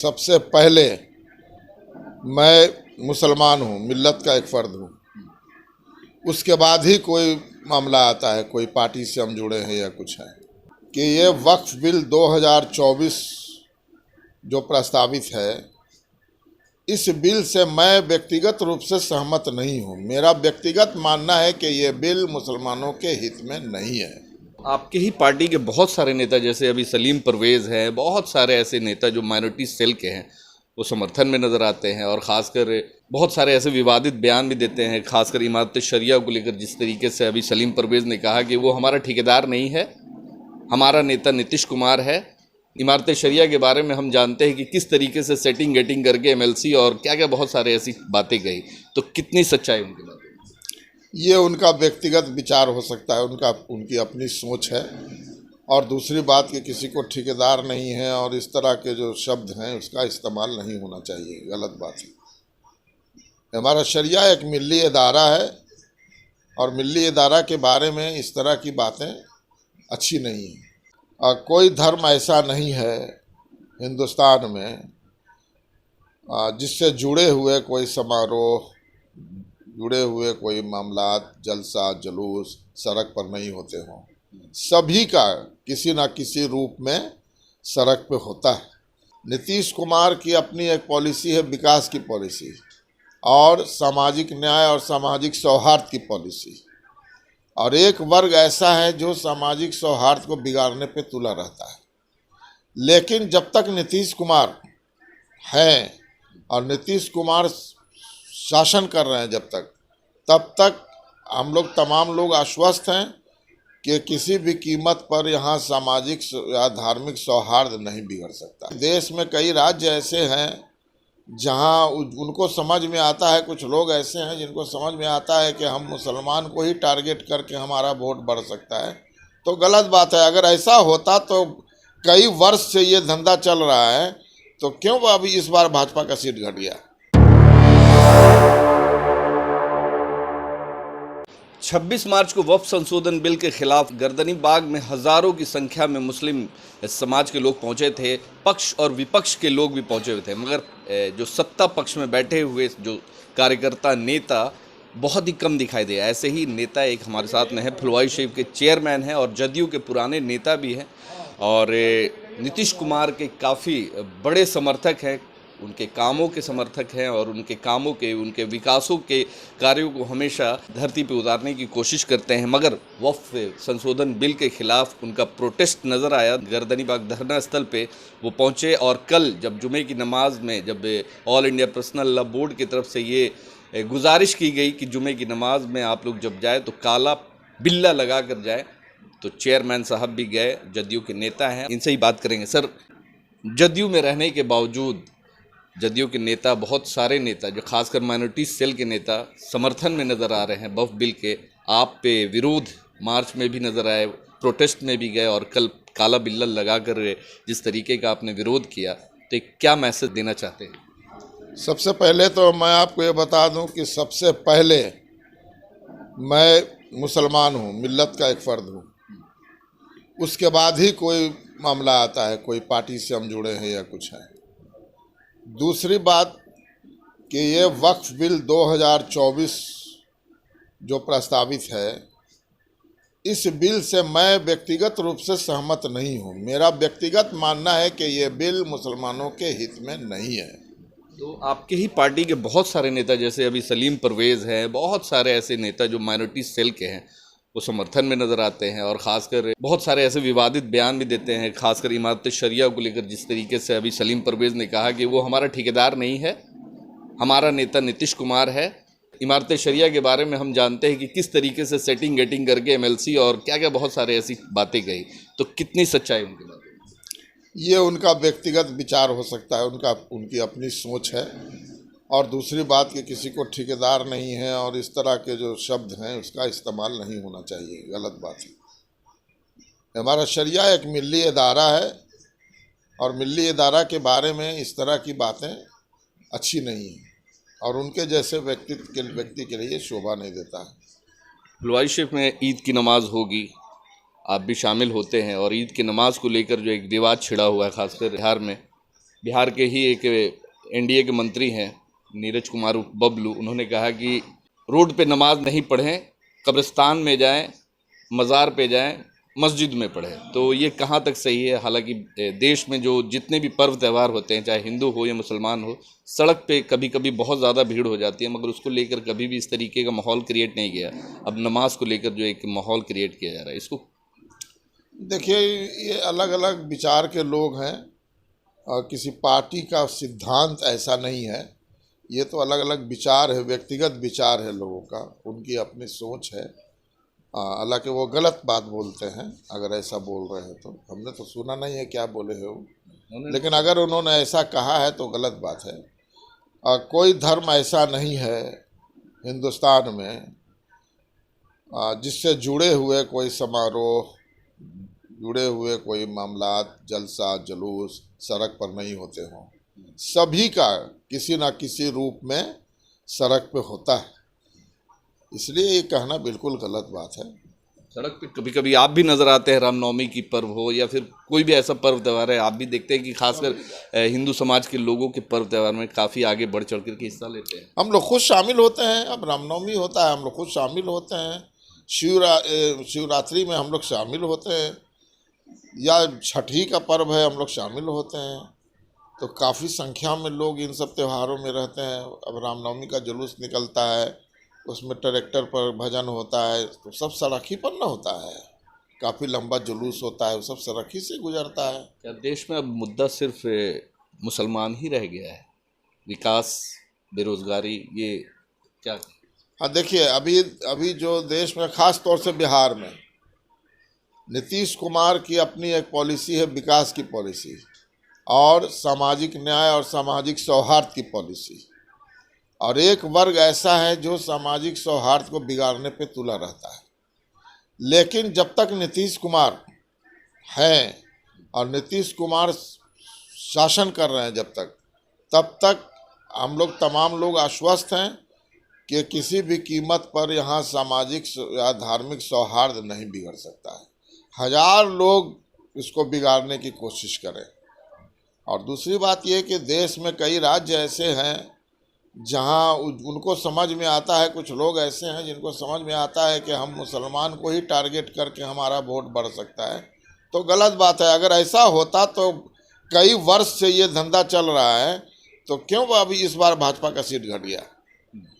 सबसे पहले मैं मुसलमान हूँ, मिल्लत का एक फ़र्द हूँ। उसके बाद ही कोई मामला आता है, कोई पार्टी से हम जुड़े हैं या कुछ है। कि ये वक्फ बिल 2024 जो प्रस्तावित है, इस बिल से मैं व्यक्तिगत रूप से सहमत नहीं हूँ। मेरा व्यक्तिगत मानना है कि ये बिल मुसलमानों के हित में नहीं है। आपके ही पार्टी के बहुत सारे नेता, जैसे अभी सलीम परवेज़ हैं, बहुत सारे ऐसे नेता जो माइनॉरिटी सेल के हैं, वो समर्थन में नज़र आते हैं। और ख़ासकर बहुत सारे ऐसे विवादित बयान भी देते हैं, खासकर इमारत शरिया को लेकर। जिस तरीके से अभी सलीम परवेज़ ने कहा कि वो हमारा ठेकेदार नहीं है, हमारा नेता नीतीश कुमार है। इमारत शरिया के बारे में हम जानते हैं कि किस तरीके से सेटिंग गेटिंग करके एमएलसी और क्या क्या बहुत सारे ऐसी बातें कही। तो कितनी सच्चाई उनकी बात? ये उनका व्यक्तिगत विचार हो सकता है, उनकी अपनी सोच है। और दूसरी बात कि किसी को ठेकेदार नहीं है और इस तरह के जो शब्द हैं उसका इस्तेमाल नहीं होना चाहिए, गलत बात है। हमारा शरिया एक मिल्ली इदारा है और मिल्ली इदारा के बारे में इस तरह की बातें अच्छी नहीं हैं। और कोई धर्म ऐसा नहीं है हिंदुस्तान में जिससे जुड़े हुए कोई समारोह, जुड़े हुए कोई मामलात, जलसा जुलूस सड़क पर नहीं होते हों। सभी का किसी न किसी रूप में सड़क पे होता है। नीतीश कुमार की अपनी एक पॉलिसी है, विकास की पॉलिसी और सामाजिक न्याय और सामाजिक सौहार्द की पॉलिसी। और एक वर्ग ऐसा है जो सामाजिक सौहार्द को बिगाड़ने पे तुला रहता है। लेकिन जब तक नीतीश कुमार हैं और नीतीश कुमार शासन कर रहे हैं, तब तक हम लोग तमाम लोग आश्वस्त हैं कि किसी भी कीमत पर यहाँ सामाजिक या धार्मिक सौहार्द नहीं बिगड़ सकता। देश में कई राज्य ऐसे हैं जहाँ उनको समझ में आता है, कुछ लोग ऐसे हैं जिनको समझ में आता है कि हम मुसलमान को ही टारगेट करके हमारा वोट बढ़ सकता है। तो गलत बात है। अगर ऐसा होता तो कई वर्ष से ये धंधा चल रहा है, तो क्यों अभी इस बार भाजपा का सीट घट गया? 26 मार्च को वक्फ संशोधन बिल के खिलाफ गर्दनी बाग में हजारों की संख्या में मुस्लिम समाज के लोग पहुंचे थे। पक्ष और विपक्ष के लोग भी पहुंचे हुए थे, मगर जो सत्ता पक्ष में बैठे हुए जो कार्यकर्ता, नेता बहुत ही कम दिखाई दे। ऐसे ही नेता एक हमारे साथ में है, फुलवाई शरीफ के चेयरमैन हैं और जदयू के पुराने नेता भी हैं और नीतीश कुमार के काफ़ी बड़े समर्थक हैं, उनके कामों के समर्थक हैं और उनके विकासों के कार्यों को हमेशा धरती पे उतारने की कोशिश करते हैं। मगर वक्फ संशोधन बिल के खिलाफ उनका प्रोटेस्ट नज़र आया। गर्दनी बाग धरना स्थल पे वो पहुंचे और कल जब जुमे की नमाज में, जब all India personal law board की तरफ से ये गुजारिश की गई कि जुमे की नमाज में आप लोग जब जाए तो काला बिल्ला लगा कर जाए, तो चेयरमैन साहब भी गए, जदयू के नेता हैं, इनसे ही बात करेंगे। सर, जदयू में रहने के बावजूद जदयू के नेता, बहुत सारे नेता जो खासकर माइनॉरिटी सेल के नेता समर्थन में नज़र आ रहे हैं वक्फ बिल के, आप पे विरोध मार्च में भी नज़र आए, प्रोटेस्ट में भी गए और कल काला बिल्ला लगाकर जिस तरीके का आपने विरोध किया, तो क्या मैसेज देना चाहते हैं? सबसे पहले तो मैं आपको ये बता दूं कि सबसे पहले मैं मुसलमान हूँ, मिल्लत का एक फ़र्द हूँ। उसके बाद ही कोई मामला आता है, कोई पार्टी से हम जुड़े हैं या कुछ है। दूसरी बात कि ये वक्फ बिल 2024 जो प्रस्तावित है, इस बिल से मैं व्यक्तिगत रूप से सहमत नहीं हूँ। मेरा व्यक्तिगत मानना है कि ये बिल मुसलमानों के हित में नहीं है। तो आपके ही पार्टी के बहुत सारे नेता, जैसे अभी सलीम परवेज़ हैं, बहुत सारे ऐसे नेता जो माइनॉरिटी सेल के हैं, वो समर्थन में नज़र आते हैं और ख़ासकर बहुत सारे ऐसे विवादित बयान भी देते हैं, खासकर इमारत शरिया को लेकर। जिस तरीके से अभी सलीम परवेज़ ने कहा कि वो हमारा ठेकेदार नहीं है, हमारा नेता नीतीश कुमार है। इमारत शरिया के बारे में हम जानते हैं कि किस तरीके से सेटिंग गेटिंग करके एमएलसी और क्या क्या बहुत सारे ऐसी बातें कही। तो कितनी सच्चाई उनकी बात? ये उनका व्यक्तिगत विचार हो सकता है, उनकी अपनी सोच है। और दूसरी बात कि किसी को ठेकेदार नहीं है और इस तरह के जो शब्द हैं उसका इस्तेमाल नहीं होना चाहिए, गलत बात है। हमारा शरिया एक मिल्ली इदारा है और मिल्ली इदारा के बारे में इस तरह की बातें अच्छी नहीं हैं और उनके जैसे व्यक्ति के लिए शोभा नहीं देता है। फुलवाई शरीफ में ईद की नमाज होगी, आप भी शामिल होते हैं और ईद की नमाज को लेकर जो एक विवाद छिड़ा हुआ है खासकर बिहार में, बिहार के ही एक एनडीए के मंत्री हैं नीरज कुमार बबलू, उन्होंने कहा कि रोड पे नमाज नहीं पढ़ें, कब्रिस्तान में जाएं, मज़ार पे जाएं, मस्जिद में पढ़ें। तो ये कहाँ तक सही है? हालांकि देश में जो जितने भी पर्व त्यौहार होते हैं, चाहे हिंदू हो या मुसलमान हो, सड़क पे कभी कभी बहुत ज़्यादा भीड़ हो जाती है, मगर उसको लेकर कभी भी इस तरीके का माहौल क्रिएट नहीं किया। अब नमाज को लेकर जो एक माहौल क्रिएट किया जा रहा है, इसको देखिए, ये अलग अलग विचार के लोग हैं और किसी पार्टी का सिद्धांत ऐसा नहीं है। ये तो अलग अलग विचार है, व्यक्तिगत विचार है लोगों का, उनकी अपनी सोच है। हालांकि वो गलत बात बोलते हैं, अगर ऐसा बोल रहे हैं तो हमने तो सुना नहीं है क्या बोले हैं वो, लेकिन अगर उन्होंने ऐसा कहा है तो गलत बात है। कोई धर्म ऐसा नहीं है हिंदुस्तान में जिससे जुड़े हुए कोई समारोह, जुड़े हुए कोई मामलात, जलसा जुलूस सड़क पर नहीं होते हों। सभी का किसी न किसी रूप में सड़क पे होता है, इसलिए ये कहना बिल्कुल गलत बात है। सड़क पे कभी कभी आप भी नज़र आते हैं, रामनवमी की पर्व हो या फिर कोई भी ऐसा पर्व त्यौहार है, आप भी देखते हैं कि खासकर हिंदू समाज के लोगों के पर्व त्यौहार में काफ़ी आगे बढ़ चढ़ कर के हिस्सा लेते हैं। हम लोग खुद शामिल होते हैं। अब रामनवमी होता है, हम लोग खुद शामिल होते हैं। शिवरात्रि में हम लोग शामिल होते हैं, या छठी का पर्व है, हम लोग शामिल होते हैं। तो काफ़ी संख्या में लोग इन सब त्योहारों में रहते हैं। अब रामनवमी का जुलूस निकलता है, उसमें ट्रैक्टर पर भजन होता है, तो सब सड़क ही पर ना होता है। काफ़ी लंबा जुलूस होता है, वो सब सड़क ही से गुजरता है। क्या देश में अब मुद्दा सिर्फ मुसलमान ही रह गया है? विकास, बेरोजगारी, ये क्या? हाँ, देखिए, अभी जो देश में, ख़ास तौर से बिहार में, नीतीश कुमार की अपनी एक पॉलिसी है, विकास की पॉलिसी, और सामाजिक न्याय और सामाजिक सौहार्द की पॉलिसी। और एक वर्ग ऐसा है जो सामाजिक सौहार्द को बिगाड़ने पे तुला रहता है। लेकिन जब तक नीतीश कुमार हैं और नीतीश कुमार शासन कर रहे हैं, तब तक हम लोग, तमाम लोग आश्वस्त हैं कि किसी भी कीमत पर यहाँ सामाजिक या धार्मिक सौहार्द नहीं बिगड़ सकता है। हजार लोग इसको बिगाड़ने की कोशिश करें। और दूसरी बात यह कि देश में कई राज्य ऐसे हैं जहां उनको समझ में आता है, कुछ लोग ऐसे हैं जिनको समझ में आता है कि हम मुसलमान को ही टारगेट करके हमारा वोट बढ़ सकता है, तो गलत बात है। अगर ऐसा होता तो कई वर्ष से ये धंधा चल रहा है, तो क्यों अभी इस बार भाजपा का सीट घट गया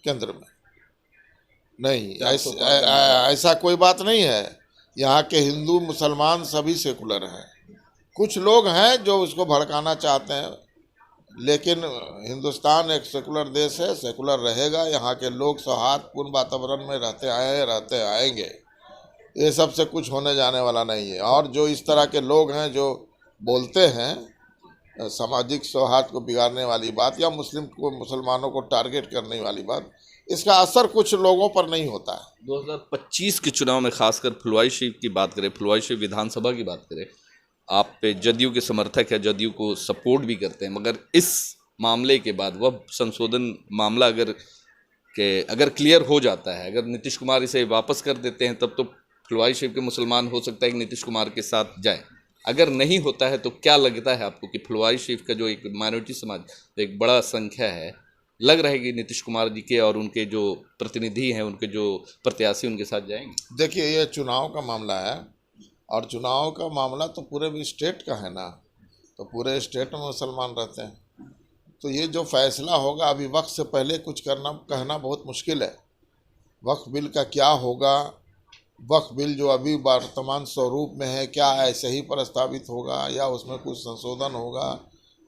केंद्र में? नहीं, ऐसा कोई बात नहीं है। यहाँ के हिंदू मुसलमान सभी सेकुलर हैं। कुछ लोग हैं जो उसको भड़काना चाहते हैं, लेकिन हिंदुस्तान एक सेकुलर देश है, सेकुलर रहेगा। यहाँ के लोग सौहार्दपूर्ण वातावरण में रहते आएंगे। ये सब से कुछ होने जाने वाला नहीं है। और जो इस तरह के लोग हैं जो बोलते हैं सामाजिक सौहार्द को बिगाड़ने वाली बात या मुसलमानों को टारगेट करने वाली बात, इसका असर कुछ लोगों पर नहीं होता है। 2025 के चुनाव में खासकर फुलवाई शरीफ की बात करें, फुलवाई शरीफ विधानसभा की बात करें, आप जदयू के समर्थक है, जदयू को सपोर्ट भी करते हैं, मगर इस मामले के बाद वह संशोधन मामला अगर क्लियर हो जाता है, अगर नीतीश कुमार इसे वापस कर देते हैं, तब तो फुलवाई शरीफ के मुसलमान हो सकता है कि नीतीश कुमार के साथ जाए। अगर नहीं होता है तो क्या लगता है आपको कि फुलवाई शरीफ का जो एक माइनॉरिटी समाज, एक बड़ा संख्या है, लग रहा है कि नीतीश कुमार जी के और उनके जो प्रतिनिधि हैं, उनके जो प्रत्याशी, उनके साथ जाएंगे? देखिए, ये चुनाव का मामला है, और चुनाव का मामला तो पूरे भी स्टेट का है ना, तो पूरे स्टेट में मुसलमान रहते हैं। तो ये जो फैसला होगा, अभी वक्त से पहले कुछ कहना बहुत मुश्किल है। वक्फ बिल का क्या होगा, वक्फ बिल जो अभी वर्तमान स्वरूप में है, क्या ऐसे ही प्रस्तावित होगा या उसमें कुछ संशोधन होगा,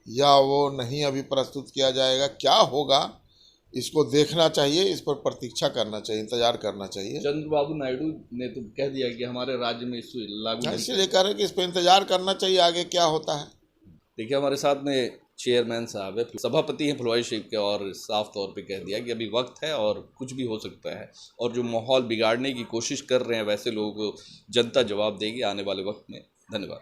या वो नहीं अभी प्रस्तुत किया जाएगा, क्या होगा, इसको देखना चाहिए, इस पर प्रतीक्षा करना चाहिए, इंतजार करना चाहिए। चंद्रबाबू नायडू ने तो कह दिया कि हमारे राज्य में इसको लागू नहीं, इसलिए कह रहे कि इस पर इंतजार करना चाहिए, आगे क्या होता है। देखिए, हमारे साथ में चेयरमैन साहब है, सभापति हैं फुलवाई शरीफ के, और साफ तौर पे कह दिया कि अभी वक्त है और कुछ भी हो सकता है, और जो माहौल बिगाड़ने की कोशिश कर रहे हैं वैसे लोगों को जनता जवाब देगी आने वाले वक्त में। धन्यवाद।